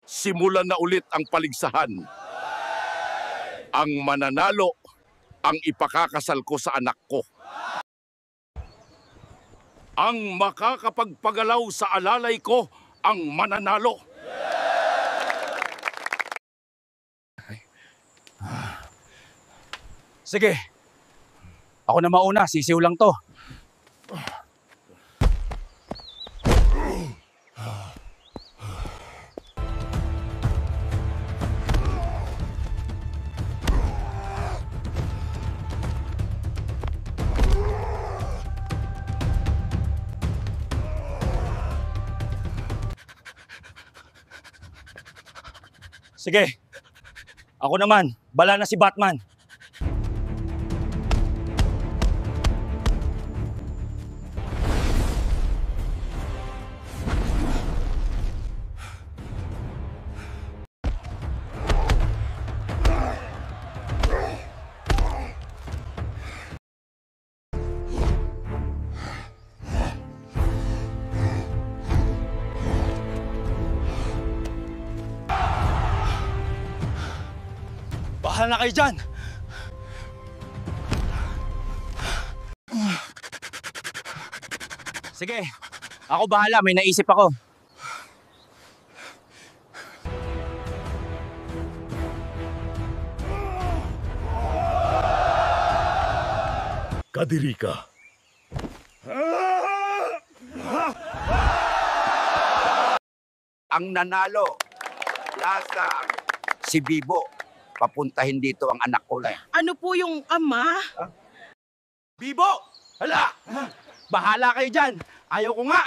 Simulan na ulit ang paligsahan. Ang mananalo ang ipakakasal ko sa anak ko. Ang makakapagpagalaw sa alalay ko ang mananalo. Sige. Ako na mauna, sisiw lang to. Sige. Ako naman, bala na si Batman. Bahala na kayo dyan! Sige, ako bahala. May naisip ako. Kadiri ka. Ang nanalo, lasang si Bibo. Papuntahin dito ang anak ko lang. Ano po yung ama? Bibo! Hala! Bahala kayo dyan! Ayaw ko nga!